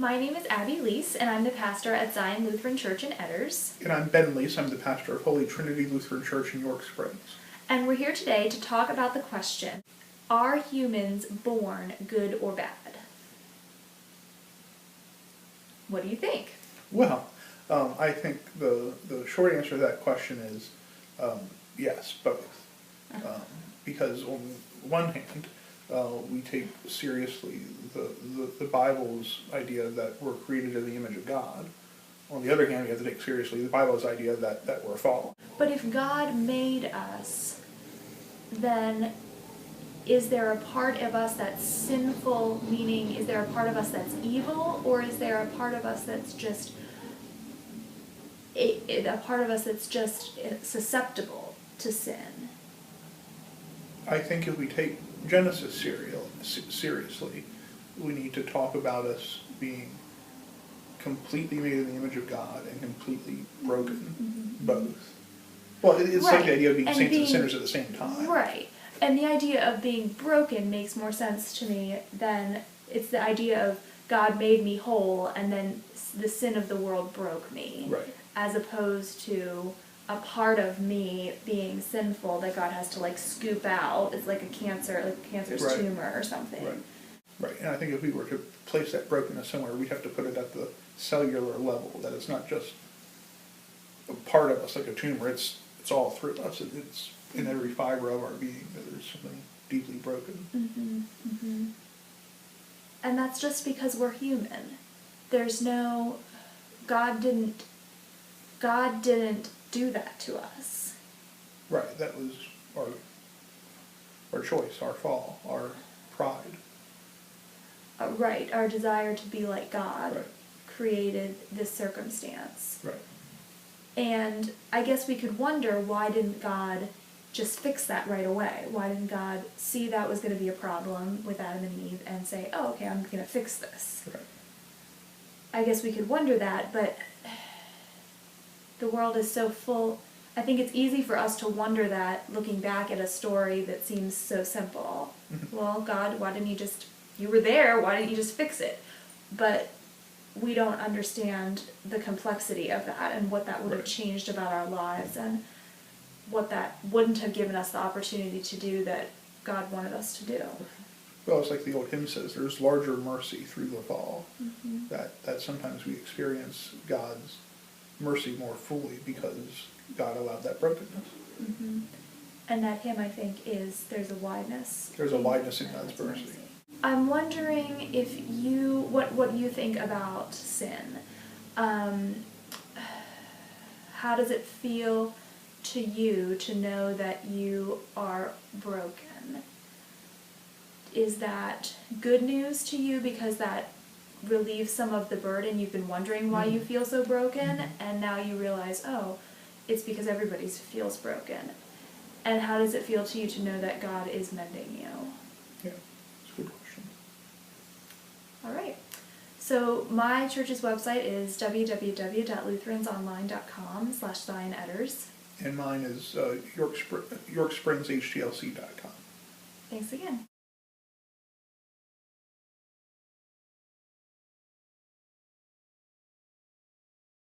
My name is Abby Lease, and I'm the pastor at Zion Lutheran Church in Etters. And I'm Ben Lease. I'm the pastor of Holy Trinity Lutheran Church in York Springs. And we're here today to talk about the question, are humans born good or bad? What do you think? Well, I think the short answer to that question is yes, both. Because on one hand, we take seriously the Bible's idea that we're created in the image of God. On the other hand, we have to take seriously the Bible's idea that we're fallen. But if God made us, then is there a part of us that's sinful, meaning is there a part of us that's evil, or is there a part of us that's just susceptible to sin? I think if we take Genesis seriously, we need to talk about us being completely made in the image of God and completely broken, both. Well, it's like the idea of being saints and sinners at the same time. Right. And the idea of being broken makes more sense to me than it's the idea of God made me whole and then the sin of the world broke me. Right. As opposed to a part of me being sinful that God has to scoop out. It's like a cancer's tumor or something. Right. And I think if we were to place that brokenness somewhere, we'd have to put it at the cellular level, that it's not just a part of us like a tumor, it's all through us. It's in every fiber of our being that there's something deeply broken. And that's just because we're human. God didn't do that to us. Right, that was our choice, our fall, our pride. Right, our desire to be like God Right. created this circumstance. Right. And I guess we could wonder, why didn't God just fix that right away? Why didn't God see that was going to be a problem with Adam and Eve and say, oh, okay, I'm going to fix this? Right. I guess we could wonder that, but the world is so full. I think it's easy for us to wonder that looking back at a story that seems so simple. Well, God, why didn't you were there, why didn't you just fix it? But we don't understand the complexity of that and what that would have changed about our lives and what that wouldn't have given us the opportunity to do that God wanted us to do. Well, it's like the old hymn says, there's larger mercy through the fall. That sometimes we experience God's mercy more fully because God allowed that brokenness. And that hymn, I think, is there's a wideness. There's a wideness in God's mercy. I'm wondering if what you think about sin. How does it feel to you to know that you are broken? Is that good news to you because that relieves some of the burden? You've been wondering why you feel so broken, and now you realize, oh, it's because everybody feels broken. And how does it feel to you to know that God is mending you? Yeah, it's a good question. All right. So my church's website is www.lutheransonline.com/ZionEtters. And mine is YorkspringsHTLC.com. Thanks again.